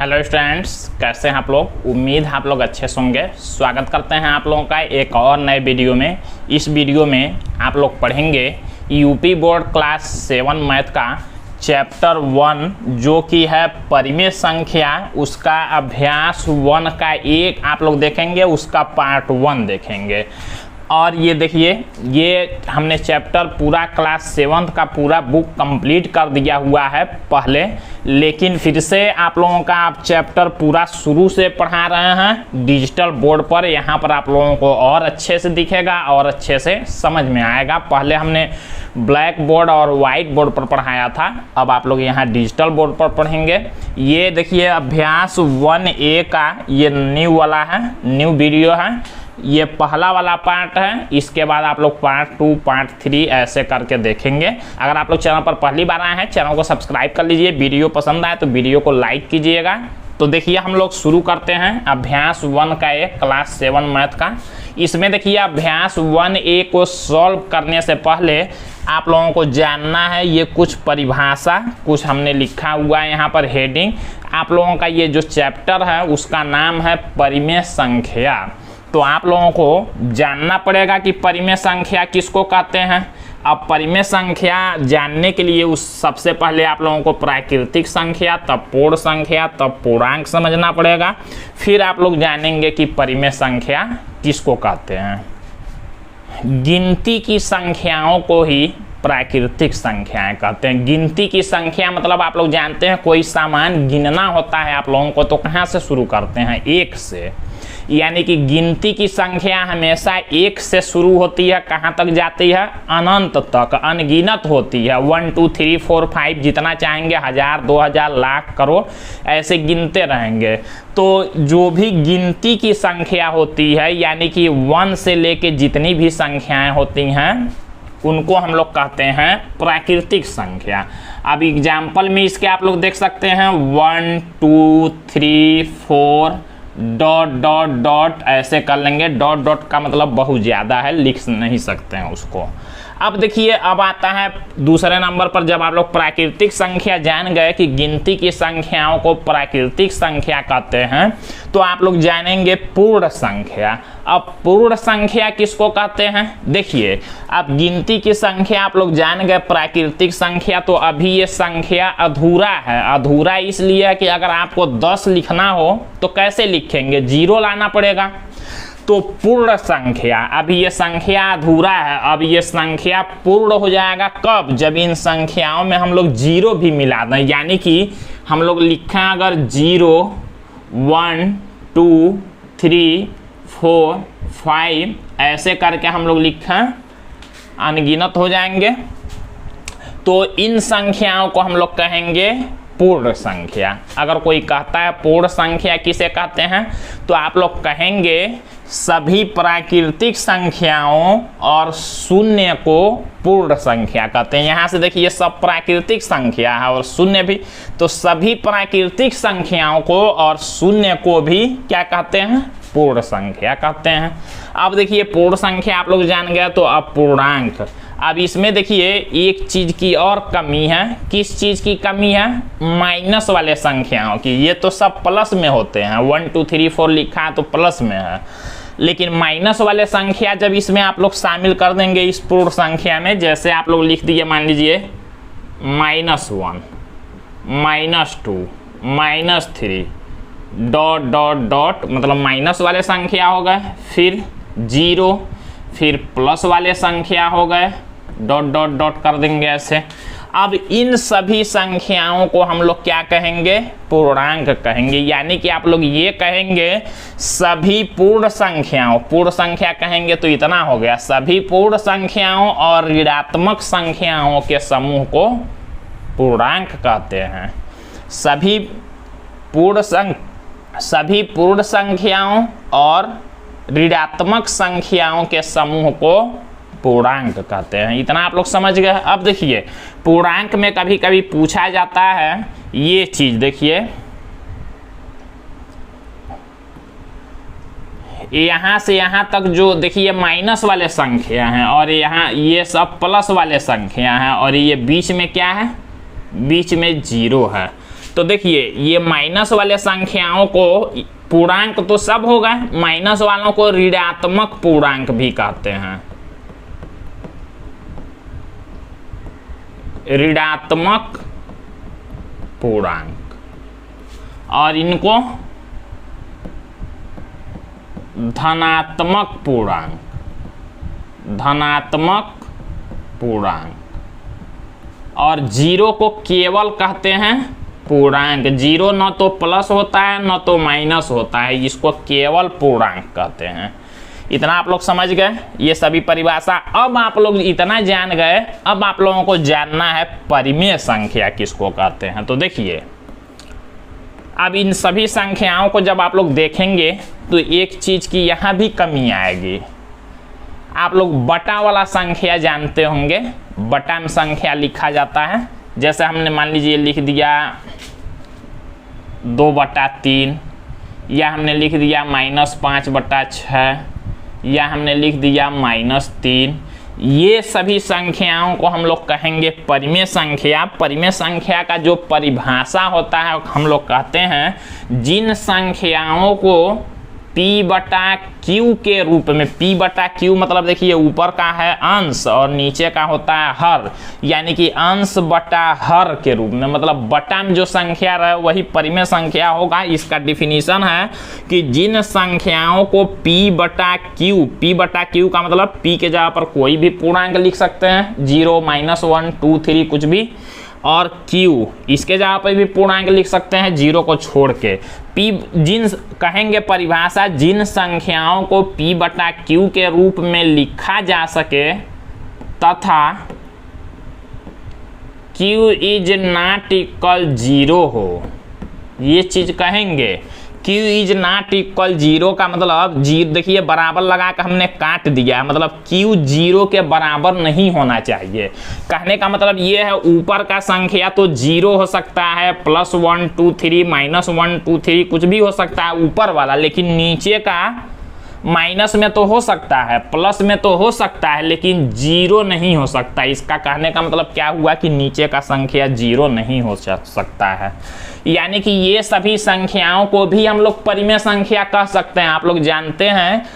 Hello students, कैसे हैं आप लोग। उम्मीद है आप लोग अच्छे से होंगे। स्वागत करते हैं आप लोगों का एक और नए वीडियो में। इस वीडियो में आप लोग पढ़ेंगे यूपी बोर्ड क्लास 7 मैथ का चैप्टर 1 जो कि है परिमेय संख्या, उसका अभ्यास 1 का एक आप लोग देखेंगे, उसका पार्ट 1 देखेंगे। और ये देखिए, ये हमने चैप्टर पूरा क्लास 7 का पूरा बुक कंप्लीट कर दिया हुआ है पहले, लेकिन फिर से आप लोगों का आप चैप्टर पूरा शुरू से पढ़ा रहे हैं डिजिटल बोर्ड पर। यहाँ पर आप लोगों को और अच्छे से दिखेगा और अच्छे से समझ में आएगा। पहले हमने ब्लैक बोर्ड और वाइट बोर्ड पर पढ़ाया था, अब आप लोग यहाँ डिजिटल बोर्ड पर पढ़ेंगे। ये देखिए अभ्यास 1A का ये न्यू वाला है, न्यू वीडियो है। ये पहला वाला पार्ट है, इसके बाद आप लोग पार्ट 2 पार्ट 3 ऐसे करके देखेंगे। अगर आप लोग चैनल पर पहली बार आए हैं, चैनल को सब्सक्राइब कर लीजिए। वीडियो पसंद आए तो वीडियो को लाइक कीजिएगा। तो देखिए हम लोग शुरू करते हैं अभ्यास 1 का एक क्लास 7 मैथ का। इसमें देखिए अभ्यास 1A को सॉल्व करने से पहले आप लोगों को जानना है ये कुछ परिभाषा, कुछ हमने लिखा हुआ है यहाँ पर हेडिंग। आप लोगों का ये जो चैप्टर है उसका नाम है परिमेय संख्या। तो आप लोगों को जानना पड़ेगा कि परिमेय संख्या किसको कहते हैं। अब परिमेय संख्या जानने के लिए उस सबसे पहले आप लोगों को प्राकृतिक संख्या, तब पूर्ण संख्या, तब पूर्णांक समझना पड़ेगा। फिर आप लोग जानेंगे कि परिमेय संख्या किसको कहते हैं। गिनती की संख्याओं को ही प्राकृतिक संख्याएं कहते हैं। गिनती की संख्या मतलब आप लोग जानते हैं कोई सामान गिनना होता है आप लोगों को, तो कहाँ से शुरू करते हैं? 1 से। यानी कि गिनती की संख्या हमेशा 1 से शुरू होती है, कहाँ तक जाती है? अनंत तक, अनगिनत होती है। 1 2 3 4 5 जितना चाहेंगे, 1000 2000 लाख करोड़ ऐसे गिनते रहेंगे। तो जो भी गिनती की संख्या होती है, यानी कि 1 से लेके जितनी भी संख्याएं होती हैं उनको हम लोग कहते हैं प्राकृतिक संख्या। अब एग्जाम्पल में इसके आप लोग देख सकते हैं 1 2 3 4 डॉट डॉट डॉट ऐसे कर लेंगे। डॉट डॉट का मतलब बहुत ज़्यादा है, लिख नहीं सकते हैं उसको। अब देखिए, अब आता है दूसरे नंबर पर। जब आप लोग प्राकृतिक संख्या जान गए कि गिनती की संख्याओं को प्राकृतिक संख्या कहते हैं, तो आप लोग जानेंगे पूर्ण संख्या। अब पूर्ण संख्या किसको कहते हैं? देखिए, अब गिनती की संख्या आप लोग जान गए, प्राकृतिक संख्या, तो अभी ये संख्या अधूरा है। अधूरा इसलिए है कि अगर आपको 10 लिखना हो तो कैसे लिखेंगे? 0 लाना पड़ेगा। तो पूर्ण संख्या, अभी ये संख्या अधूरा है, अब ये संख्या पूर्ण हो जाएगा कब? जब इन संख्याओं में हम लोग 0 भी मिला दें। यानी कि हम लोग लिखें अगर 0 1 2 3 4 5 ऐसे करके हम लोग लिखें, अनगिनत हो जाएंगे। तो इन संख्याओं को हम लोग कहेंगे पूर्ण संख्या। अगर कोई कहता है पूर्ण संख्या किसे कहते हैं, तो आप लोग कहेंगे सभी प्राकृतिक संख्याओं और शून्य को पूर्ण संख्या कहते हैं। यहाँ से देखिए सब प्राकृतिक संख्या है और शून्य भी, तो सभी प्राकृतिक संख्याओं को और शून्य को भी क्या कहते हैं? पूर्ण संख्या कहते हैं। अब देखिए पूर्ण संख्या आप लोग जान गए, तो अब पूर्णांक। अब इसमें देखिए एक चीज की और कमी है। किस चीज की कमी है? माइनस वाले संख्याओं की। ये तो सब प्लस में होते हैं, 1 2 3 4 लिखा है तो प्लस में है, लेकिन माइनस वाले संख्या जब इसमें आप लोग शामिल कर देंगे इस पूर्ण संख्या में, जैसे आप लोग लिख दीजिए, मान लीजिए -1 -2 -3 डॉट डॉट डॉट, मतलब माइनस वाले संख्या हो गए, फिर 0, फिर प्लस वाले संख्या हो गए, डॉट डॉट डॉट कर देंगे ऐसे। अब इन सभी संख्याओं को हम लोग क्या कहेंगे? पूर्णांक कहेंगे। यानी कि आप लोग ये कहेंगे सभी पूर्ण संख्याओं, पूर्ण संख्या कहेंगे तो इतना हो गया, सभी पूर्ण संख्याओं और ऋणात्मक संख्याओं के समूह को पूर्णांक कहते हैं। सभी पूर्ण संख्याओं और ऋणात्मक संख्याओं के समूह को पूर्णांक कहते हैं। इतना आप लोग समझ गए। अब देखिए पूर्णांक में कभी कभी पूछा जाता है ये चीज, देखिए यहाँ से यहाँ तक जो देखिए माइनस वाले संख्या हैं, और यहाँ ये सब प्लस वाले संख्या हैं, और ये बीच में क्या है? बीच में 0 है। तो देखिए ये माइनस वाले संख्याओं को पूर्णांक तो सब होगा, माइनस वालों को ऋणात्मक पूर्णांक भी कहते हैं, ऋणात्मक पूर्णांक, और इनको धनात्मक पूर्णांक, धनात्मक पूर्णांक, और जीरो को केवल कहते हैं पूर्णांक। जीरो न तो प्लस होता है न तो माइनस होता है, इसको केवल पूर्णांक कहते हैं। इतना आप लोग समझ गए ये सभी परिभाषा। अब आप लोग इतना जान गए, अब आप लोगों को जानना है परिमेय संख्या किसको कहते हैं। तो देखिए अब इन सभी संख्याओं को जब आप लोग देखेंगे तो एक चीज की यहाँ भी कमी आएगी। आप लोग बटा वाला संख्या जानते होंगे, बटा में संख्या लिखा जाता है। जैसे हमने मान लीजिए लिख दिया 2/3, या हमने लिख दिया -5/6, या हमने लिख दिया -3। ये सभी संख्याओं को हम लोग कहेंगे परिमेय संख्या। परिमेय संख्या का जो परिभाषा होता है हम लोग कहते हैं जिन संख्याओं को P/Q के रूप में, P/Q मतलब देखिए ऊपर का है अंश और नीचे का होता है हर, यानी कि अंश बटा हर के रूप में, मतलब बटा में जो संख्या रहे वही परिमेय संख्या होगा। इसका डिफिनीशन है कि जिन संख्याओं को P/Q का मतलब P के जगह पर कोई भी पूर्णांक लिख सकते हैं, 0, -1, 2, 3 कुछ भी, और Q इसके जगह पर भी पूर्णांक लिख सकते हैं 0 को छोड़ के। P जिन कहेंगे परिभाषा जिन संख्याओं को P/Q के रूप में लिखा जा सके तथा Q इज नॉट इक्वल 0 हो, ये चीज कहेंगे। Q इज नॉट इक्वल 0 का मतलब देखिए बराबर लगा कर हमने काट दिया, मतलब Q 0 के बराबर नहीं होना चाहिए। कहने का मतलब ये है ऊपर का संख्या तो 0 हो सकता है, +1 2 3 -1 2 3 कुछ भी हो सकता है ऊपर वाला, लेकिन नीचे का माइनस में तो हो सकता है, प्लस में तो हो सकता है, लेकिन 0 नहीं हो सकता। इसका कहने का मतलब क्या हुआ कि नीचे का संख्या 0 नहीं हो सकता है। यानी कि ये सभी संख्याओं को भी हम लोग परिमेय संख्या कह सकते हैं। आप लोग जानते हैं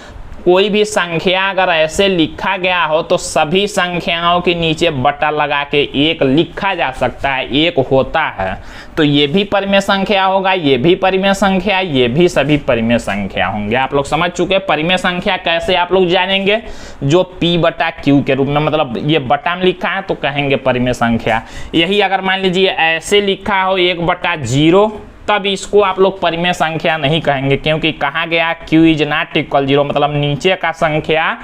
कोई भी संख्या अगर ऐसे लिखा गया हो तो सभी संख्याओं के नीचे बटा लगा के एक लिखा जा सकता है, एक होता है। तो ये भी परिमेय संख्या होगा, ये भी परिमेय संख्या, ये भी सभी परिमेय संख्या होंगे। आप लोग समझ चुके। परिमेय संख्या कैसे आप लोग जानेंगे, जो P/Q के रूप में, मतलब ये बटा में लिखा है तो कहेंगे परिमेय संख्या। यही अगर मान लीजिए ऐसे लिखा हो 1/0 तब इसको आप लोग परिमेय संख्या नहीं कहेंगे, क्योंकि कहा गया Q इज नॉट इक्वल 0, मतलब नीचे का संख्या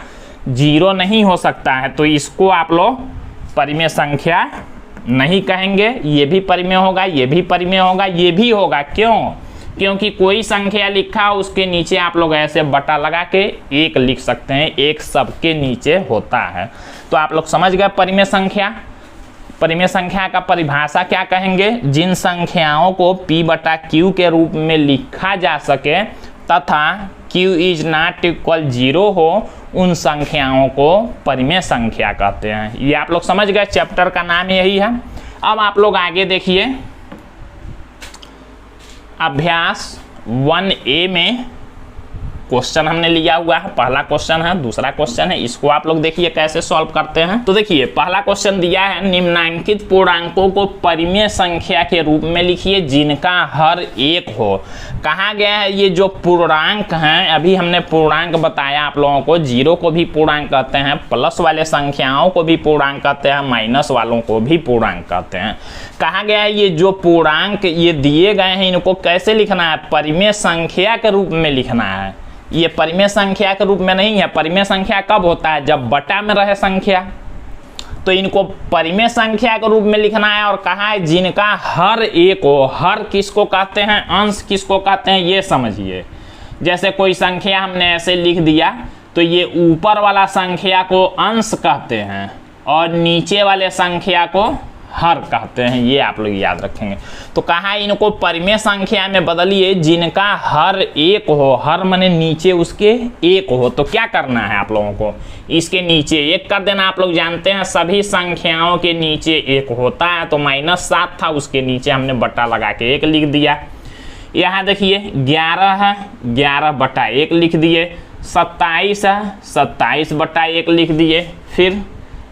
0 नहीं हो सकता है, तो इसको आप लोग परिमेय संख्या नहीं कहेंगे। ये भी परिमेय होगा, ये भी परिमेय होगा, ये भी होगा। क्यों? क्योंकि कोई संख्या लिखा हो उसके नीचे आप लोग ऐसे बटा लगा के एक लिख सकते हैं, एक सबके नीचे होता है। तो आप लोग समझ गए परिमेय संख्या। परिमेय संख्या का परिभाषा क्या कहेंगे, जिन संख्याओं को P/Q के रूप में लिखा जा सके तथा Q इज नॉट इक्वल 0 हो, उन संख्याओं को परिमेय संख्या कहते हैं। ये आप लोग समझ गए, चैप्टर का नाम यही है। अब आप लोग आगे देखिए, अभ्यास 1A में क्वेश्चन हमने लिया हुआ है। पहला क्वेश्चन है, दूसरा क्वेश्चन है, इसको आप लोग देखिए कैसे सॉल्व करते हैं। तो देखिए पहला क्वेश्चन दिया है, निम्नांकित पूर्णांकों को परिमेय संख्या के रूप में लिखिए जिनका हर एक हो। कहा गया है ये जो पूर्णांक हैं, अभी हमने पूर्णांक बताया आप लोगों को, 0 को भी पूर्णांक कहते हैं, प्लस वाले संख्याओं को भी पूर्णांक कहते हैं, माइनस वालों को भी पूर्णांक कहते हैं। कहा गया है ये जो पूर्णांक ये दिए गए हैं इनको कैसे लिखना है, परिमेय संख्या के रूप में लिखना है। ये परिमेय संख्या के रूप में नहीं है। परिमेय संख्या कब होता है, जब बटा में रहे संख्या, तो इनको परिमेय संख्या के रूप में लिखना है। और कहा है जिनका हर एक हो, हर किसको कहते हैं, अंश किसको कहते हैं, ये समझिए। जैसे कोई संख्या हमने ऐसे लिख दिया तो ये ऊपर वाला संख्या को अंश कहते हैं और नीचे वाले संख्या को हर कहते हैं, ये आप लोग याद रखेंगे। तो कहा इनको परिमेय संख्या में बदलिए जिनका हर एक हो, हर माने नीचे उसके एक हो। तो क्या करना है आप लोगों को, इसके नीचे एक कर देना। आप लोग जानते हैं सभी संख्याओं के नीचे एक होता है, तो -7 था, उसके नीचे हमने बट्टा लगा के 1 लिख दिया। यहाँ देखिए 11 है, 11/1 लिख दिए। 27 है, 27/1 लिख दिए। फिर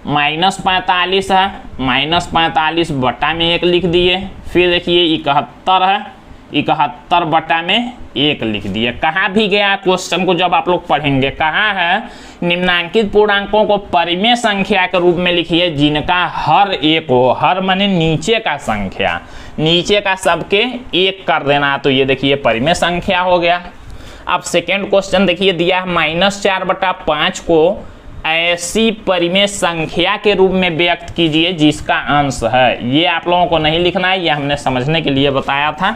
-45 है, -45/1 लिख दिए। फिर देखिए 71 है, 71/1 लिख दिए। कहाँ भी गया क्वेश्चन को जब आप लोग पढ़ेंगे, कहाँ है निम्नांकित पूर्णांकों को परिमेय संख्या के रूप में लिखिए जिनका हर एक हो। हर माने नीचे का संख्या, नीचे का सबके एक कर देना। तो ये देखिए परिमेय संख्या हो गया। अब सेकेंड क्वेश्चन देखिए दिया है -4/5 को ऐसी परिमेय संख्या के रूप में व्यक्त कीजिए जिसका अंश है। ये आप लोगों को नहीं लिखना है, ये हमने समझने के लिए बताया था।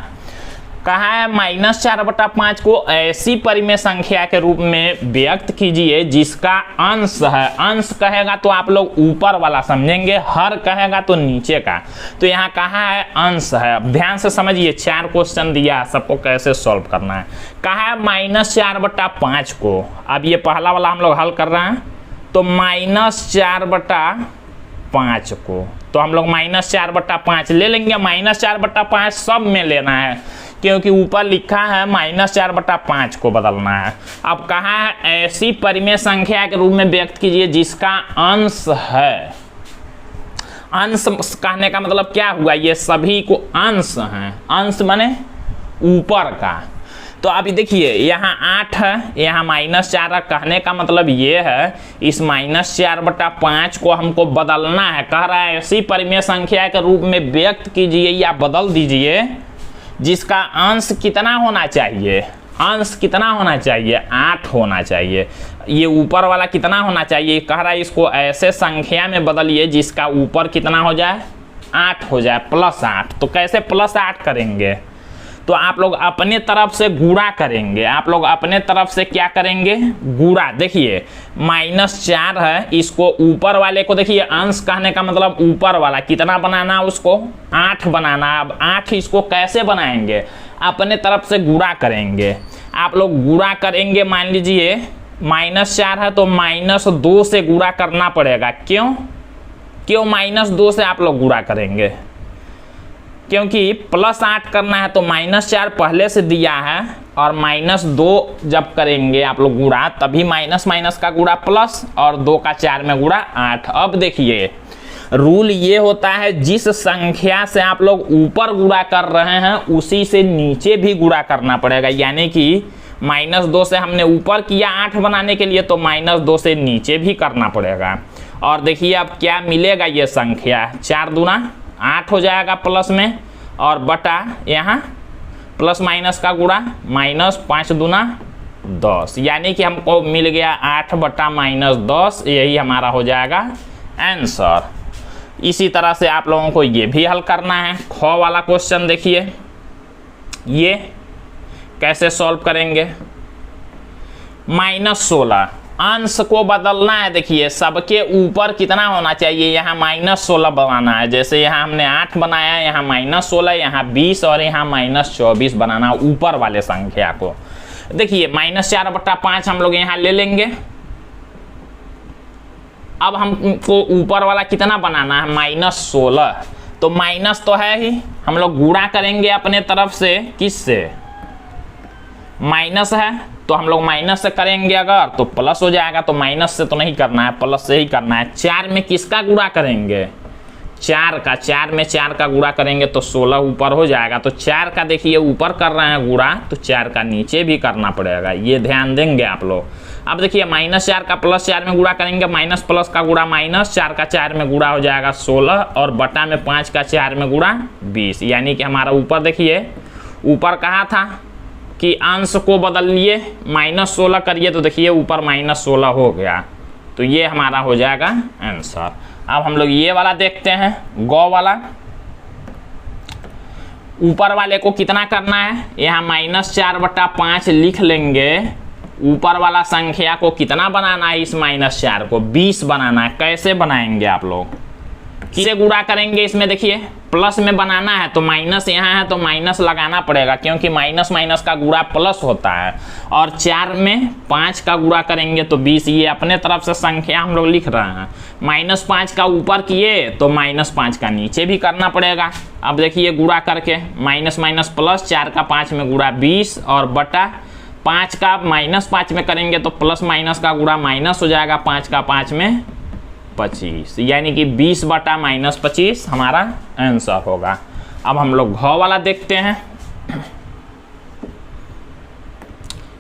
कहा है -4/5 को ऐसी परिमेय संख्या के रूप में व्यक्त कीजिए जिसका अंश है। अंश कहेगा तो आप लोग ऊपर वाला समझेंगे, हर कहेगा तो नीचे का। तो यहाँ कहा है अंश है। अब ध्यान से समझिए, 4 क्वेश्चन दिया है, सबको कैसे सॉल्व करना है। कहा है -4/5 को, अब ये पहला वाला हम लोग हल कर रहे हैं, तो -4/5 को तो हम लोग -4/5 ले लेंगे। -4/5 सब में लेना है क्योंकि ऊपर लिखा है -4/5 को बदलना है। अब कहा है ऐसी परिमेय संख्या के रूप में व्यक्त कीजिए जिसका अंश है। अंश कहने का मतलब क्या हुआ, ये सभी को अंश हैं। अंश माने ऊपर का। तो अभी देखिए यहाँ 8 है, यहाँ -4 है। कहने का मतलब ये है इस -4/5 को हमको बदलना है। कह रहा है ऐसी परिमेय संख्या के रूप में व्यक्त कीजिए या बदल दीजिए जिसका अंश कितना होना चाहिए। अंश कितना होना चाहिए, 8 होना चाहिए। ये ऊपर वाला कितना होना चाहिए, कह रहा है इसको ऐसे संख्या में बदलिए जिसका ऊपर कितना हो जाए, 8 हो जाए, +8। तो कैसे +8 करेंगे, तो आप लोग अपने तरफ से गुणा करेंगे। आप लोग अपने तरफ से क्या करेंगे, गुणा। देखिए -4 है, इसको ऊपर वाले को देखिए, अंश कहने का मतलब ऊपर वाला कितना बनाना, उसको 8 बनाना। अब 8 इसको कैसे बनाएंगे, अपने तरफ से गुणा करेंगे। आप लोग गुणा करेंगे, मान लीजिए -4 है तो -2 से गुणा करना पड़ेगा। क्यों -2 से आप लोग गुणा करेंगे, क्योंकि +8 करना है तो -4 पहले से दिया है और -2 जब करेंगे आप लोग गुणा, तभी माइनस का गुणा प्लस और 2 का 4 में गुणा 8। अब देखिए रूल ये होता है जिस संख्या से आप लोग ऊपर गुणा कर रहे हैं उसी से नीचे भी गुणा करना पड़ेगा। यानी कि -2 से हमने ऊपर किया 8 बनाने के लिए, तो -2 से नीचे भी करना पड़ेगा। और देखिए अब क्या मिलेगा, ये संख्या 4 दूना 8 हो जाएगा प्लस में, और बटा यहाँ प्लस माइनस का गुणा, -5 दूना 10। यानी कि हमको मिल गया 8/-10, यही हमारा हो जाएगा आंसर। इसी तरह से आप लोगों को ये भी हल करना है। ख वाला क्वेश्चन देखिए, ये कैसे सॉल्व करेंगे। -16 अंश को बदलना है। देखिए सबके ऊपर कितना होना चाहिए, यहाँ -16 बनाना है। जैसे यहाँ हमने 8 बनाया, यहाँ -16, यहाँ 20 और यहाँ -24 बनाना, ऊपर वाले संख्या को। देखिए -4/5 हम लोग यहाँ ले लेंगे। अब हमको ऊपर वाला कितना बनाना है, -16। तो माइनस तो है ही, हम लोग गुणा करेंगे अपने तरफ से, किससे, माइनस है तो हम लोग माइनस से करेंगे, अगर तो प्लस हो जाएगा। तो माइनस से तो नहीं करना है, प्लस से ही करना है। 4 में किसका गुणा करेंगे, 4 का। 4 में 4 का गुणा करेंगे तो 16 ऊपर हो जाएगा। तो 4 का देखिए ऊपर कर रहे हैं गुणा, तो 4 का नीचे भी करना पड़ेगा, ये ध्यान देंगे आप लोग। अब देखिए -4 का +4 में गुणा करेंगे, माइनस प्लस का गुणा माइनस, 4 का 4 में गुणा हो जाएगा 16, और बटा में 5 का 4 में गुणा 20। यानी कि हमारा ऊपर देखिए, ऊपर कहा था कि अंश को बदल लिए, -16 करिए, तो देखिए ऊपर -16 हो गया। तो ये हमारा हो जाएगा आंसर। अब हम लोग ये वाला देखते हैं, गौ वाला। ऊपर वाले को कितना करना है, यहाँ -4/5 लिख लेंगे। ऊपर वाला संख्या को कितना बनाना है, इस -4 को 20 बनाना है। कैसे बनाएंगे आप लोग, किसे गुणा करेंगे इसमें, देखिए प्लस में बनाना है तो माइनस यहाँ है तो माइनस लगाना पड़ेगा, क्योंकि माइनस माइनस का गुणा प्लस होता है। और 4 में 5 का गुणा करेंगे तो 20। ये अपने तरफ से संख्या हम लोग लिख रहे हैं। -5 का ऊपर किए तो -5 का नीचे भी करना पड़ेगा। अब देखिए गुणा करके माइनस माइनस प्लस, 4 का 5 में गुणा 20 और बटा 5 का -5 में करेंगे तो प्लस माइनस का गुणा माइनस हो जाएगा, 5 का 5 में 25, यानी कि 20 बटा -25 हमारा आंसर होगा। अब हम लोग घ वाला देखते हैं।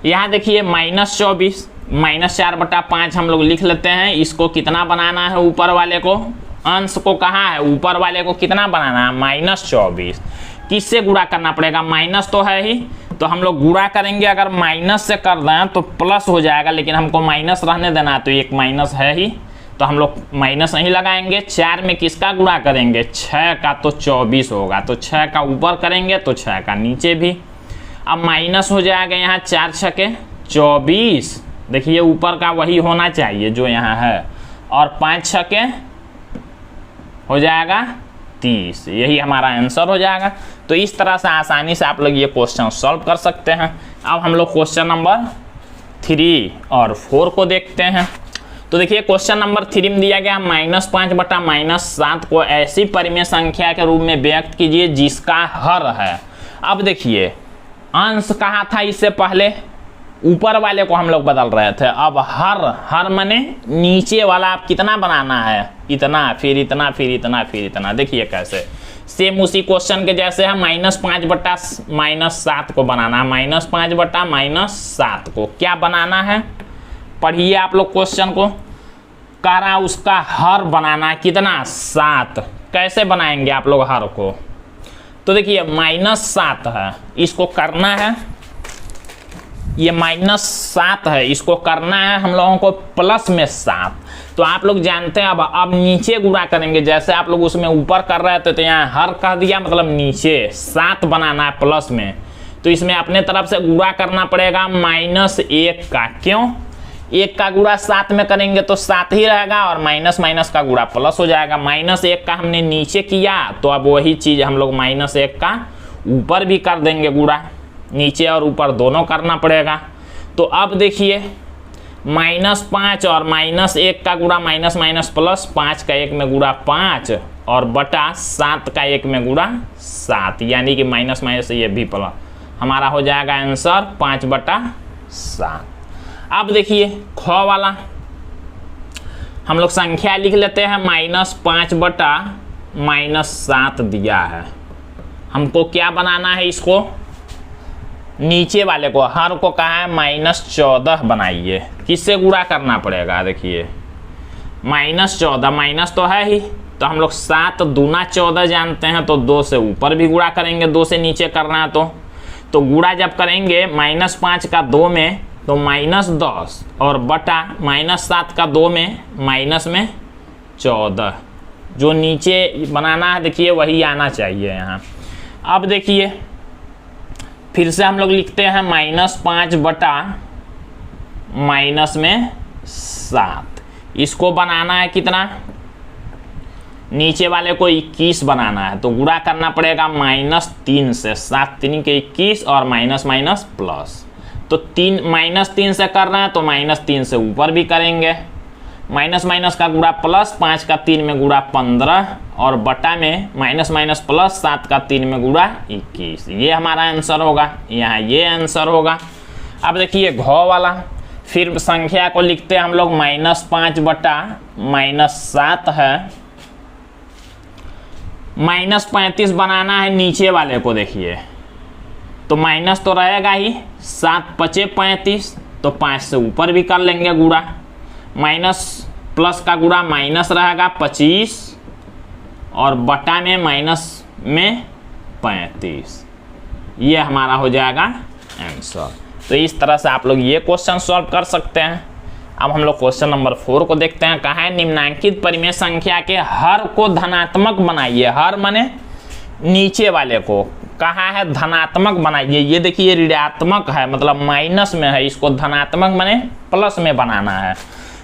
यहाँ देखिए -24 -4 बटा 5 हम लोग लिख लेते हैं। इसको कितना बनाना है, ऊपर वाले को, अंश को कहाँ है, ऊपर वाले को कितना बनाना है, -24। किससे गुणा करना पड़ेगा, माइनस तो है ही, तो हम लोग गुणा करेंगे। अगर माइनस से कर दें तो प्लस हो जाएगा, लेकिन हमको माइनस रहने देना, तो एक माइनस है ही, तो हम लोग माइनस नहीं लगाएंगे। 4 में किसका गुणा करेंगे, 6 का, तो 24 होगा। तो 6 का ऊपर करेंगे तो 6 का नीचे भी। अब माइनस हो जाएगा यहाँ 4 छके 24, देखिए ऊपर का वही होना चाहिए जो यहाँ है, और 5 छके हो जाएगा 30, यही हमारा आंसर हो जाएगा। तो इस तरह से आसानी से आप लोग ये क्वेश्चन सॉल्व कर सकते हैं। अब हम लोग क्वेश्चन नंबर 3 और 4 को देखते हैं। तो देखिए क्वेश्चन नंबर 3 में दिया गया -5 बटा -7 को ऐसी परिमेय संख्या के रूप में व्यक्त कीजिए जिसका हर है। अब देखिए अंश कहाँ था, इससे पहले ऊपर वाले को हम लोग बदल रहे थे। अब हर माने नीचे वाला आप कितना बनाना है, इतना, फिर इतना, फिर इतना, फिर इतना। देखिए कैसे, सेम उसी क्वेश्चन के जैसे है। -5 बटा -7 को बनाना है, -5 बटा -7 को क्या बनाना है, पढ़िए आप लोग क्वेश्चन को। कह रहा उसका हर बनाना है कितना, 7। कैसे बनाएंगे आप लोग हर को, तो देखिए -7 है, इसको करना है, ये -7 है, इसको करना है हम लोगों को प्लस में 7। तो आप लोग जानते हैं। अब नीचे गुणा करेंगे, जैसे आप लोग उसमें ऊपर कर रहे थे तो यहाँ हर कह दिया, मतलब नीचे 7 बनाना है प्लस में। तो इसमें अपने तरफ से गुणा करना पड़ेगा -1 का। क्यों, 1 का गुणा 7 में करेंगे तो 7 ही रहेगा, और माइनस माइनस का गुणा प्लस हो जाएगा। -1 का हमने नीचे किया, तो अब वही चीज़ हम लोग -1 का ऊपर भी कर देंगे गुणा, नीचे और ऊपर दोनों करना पड़ेगा। तो अब देखिए -5 और -1 का गुणा माइनस माइनस प्लस, 5 का 1 में गुणा 5 और बटा 7 का 1 में गुणा 7, यानी कि माइनस माइनस ये भी प्लस, हमारा हो जाएगा आंसर 5 बटा 7। अब देखिए ख वाला हम लोग संख्या लिख लेते हैं। -5 बटा -7 दिया है, हमको क्या बनाना है, इसको नीचे वाले को, हर को कहा है -14 बनाइए। किससे गुणा करना पड़ेगा, देखिए -14, माइनस तो है ही, तो हम लोग 7 दूना 14 जानते हैं, तो 2 से ऊपर भी गुणा करेंगे, 2 से नीचे करना है तो गुणा जब करेंगे -5 का 2 में तो -10 और बटा -7 का 2 में माइनस में 14, जो नीचे बनाना है देखिए वही आना चाहिए यहाँ। अब देखिए फिर से हम लोग लिखते हैं -5 बटा -7, इसको बनाना है कितना, नीचे वाले को 21 बनाना है, तो गुणा करना पड़ेगा -3 से, 7 3 के 21 और माइनस माइनस प्लस, तो -3 से कर रहे हैं तो -3 से ऊपर भी करेंगे, माइनस माइनस का गुणा प्लस, 5 का 3 में गुणा 15 और बटा में माइनस माइनस प्लस 7 का 3 में गुणा 21, ये हमारा आंसर होगा, यहाँ ये आंसर होगा। अब देखिए घ वाला, फिर संख्या को लिखते हैं हम लोग, -5 बटा -7 है, -35 बनाना है नीचे वाले को। देखिए तो माइनस तो रहेगा ही, 7 5 35, तो 5 से ऊपर भी कर लेंगे गुणा, माइनस प्लस का गुणा माइनस रहेगा 25 और बटा में माइनस में 35, ये हमारा हो जाएगा आंसर। तो इस तरह से आप लोग ये क्वेश्चन सॉल्व कर सकते हैं। अब हम लोग क्वेश्चन नंबर 4 को देखते हैं। कहा है निम्नांकित परिमेय संख्या के हर को धनात्मक बनाइए, हर माने नीचे वाले को, कहा है धनात्मक बनाइए। ये देखिए ऋणात्मक है, मतलब माइनस में है, इसको धनात्मक माने प्लस में बनाना है।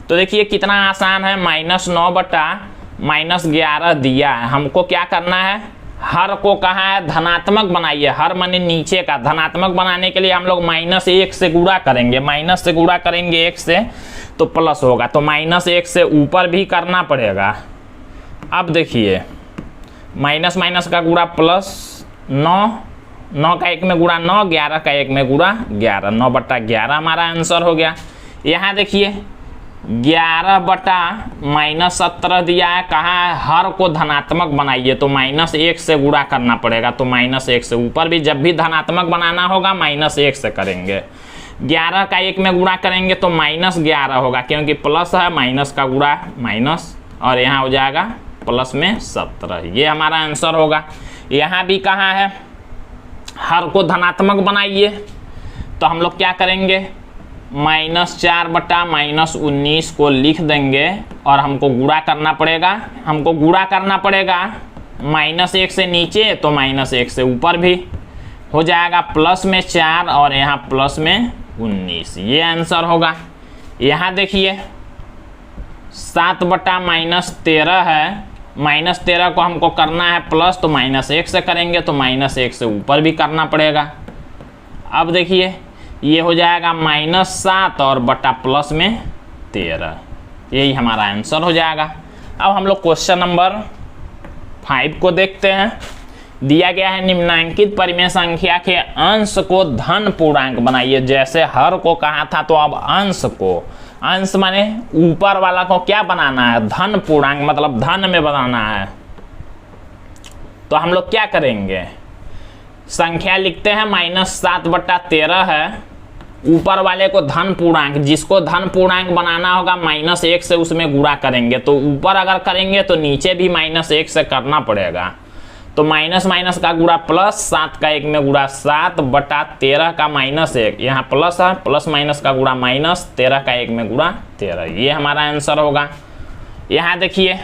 तो देखिए कितना आसान है, -9 बटा -11 दिया है, हमको क्या करना है, हर को कहा है धनात्मक बनाइए, हर माने नीचे का, धनात्मक बनाने के लिए हम लोग -1 से गुणा करेंगे, माइनस से गुणा करेंगे 1 से तो प्लस होगा, तो -1 से ऊपर भी करना पड़ेगा। अब देखिए माइनस माइनस का गुणा प्लस 9, 9 का 1 में गुणा 9, 11 का 1 में गुणा 11, 9/11 हमारा आंसर हो गया। यहाँ देखिए 11 -17 दिया है, कहा है हर को धनात्मक बनाइए, तो -1 से गुणा करना पड़ेगा, तो -1 से ऊपर भी जब भी धनात्मक बनाना होगा -1 से करेंगे। 11 का 1 में गुणा करेंगे तो -11 होगा, क्योंकि प्लस है, माइनस का गुणा माइनस, और यहाँ हो जाएगा प्लस में 17, ये हमारा आंसर होगा। यहाँ भी कहा है हर को धनात्मक बनाइए, तो हम लोग क्या करेंगे, -4/-19 को लिख देंगे और हमको गुणा करना पड़ेगा, -1 से नीचे तो -1 से ऊपर भी हो जाएगा, प्लस में 4 और यहाँ प्लस में 19, ये आंसर होगा। यहाँ देखिए 7/-13 है, -13 को हमको करना है प्लस, तो -1 से करेंगे, तो -1 से ऊपर भी करना पड़ेगा। अब देखिए ये हो जाएगा -7 और बटा प्लस में 13, यही हमारा आंसर हो जाएगा। अब हम लोग क्वेश्चन नंबर 5 को देखते हैं। दिया गया है निम्नांकित परिमेय संख्या के अंश को धन पूर्णांक बनाइए। जैसे हर को कहा था, तो अब अंश को, अंश माने ऊपर वाला को क्या बनाना है, धन पूर्णांक, मतलब धन में बनाना है। तो हम लोग क्या करेंगे, संख्या लिखते हैं -7/13 है, ऊपर वाले को धन पूर्णांक, जिसको धन पूर्णांक बनाना होगा -1 से उसमें गुणा करेंगे, तो ऊपर अगर करेंगे तो नीचे भी -1 से करना पड़ेगा, तो माइनस माइनस का गुणा प्लस, 7 का 1 में गुणा 7/13 का -1, यहाँ प्लस है, प्लस माइनस का गुणा माइनस, 13 का 1 में गुणा 13, ये हमारा आंसर होगा। यहाँ देखिए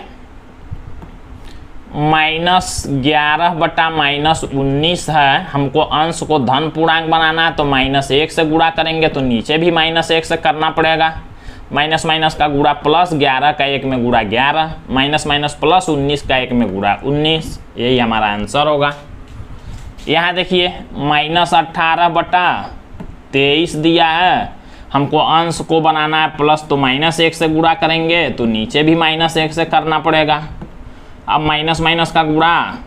-11/-19 है, हमको अंश को धन पूर्णांक बनाना है, तो -1 से गुणा करेंगे तो नीचे भी -1 से करना पड़ेगा, माइनस माइनस का गुणा प्लस, 11 का 1 में गुणा 11, माइनस माइनस प्लस, 19 का 1 में गुणा 19, यही हमारा आंसर होगा। यहाँ देखिए -18/-23 दिया है, हमको अंश को बनाना है प्लस, तो -1 से गुणा करेंगे तो नीचे भी -1 से करना पड़ेगा। अब माइनस माइनस का गुणा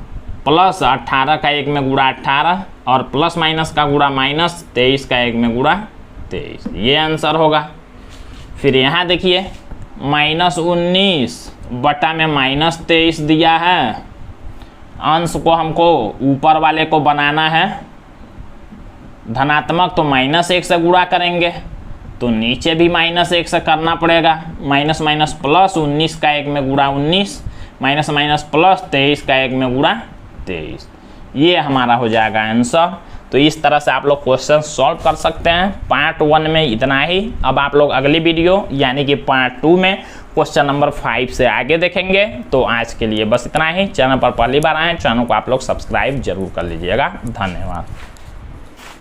प्लस, 18 का 1 में गुणा 18 और प्लस माइनस का गुणा माइनस, 23 का 1 में गुणा 23, ये आंसर होगा। फिर यहाँ देखिए -19 में -23 दिया है, अंश को हमको ऊपर वाले को बनाना है धनात्मक, तो -1 से गुणा करेंगे तो नीचे भी -1 से करना पड़ेगा, माइनस माइनस प्लस, 19 का 1 में गुणा 19, माइनस माइनस प्लस, 23 का 1 में गुणा 23, ये हमारा हो जाएगा आंसर। तो इस तरह से आप लोग क्वेश्चन सॉल्व कर सकते हैं। पार्ट 1 में इतना ही। अब आप लोग अगली वीडियो यानी कि पार्ट 2 में क्वेश्चन नंबर 5 से आगे देखेंगे। तो आज के लिए बस इतना ही। चैनल पर पहली बार आए, चैनल को आप लोग सब्सक्राइब जरूर कर लीजिएगा। धन्यवाद।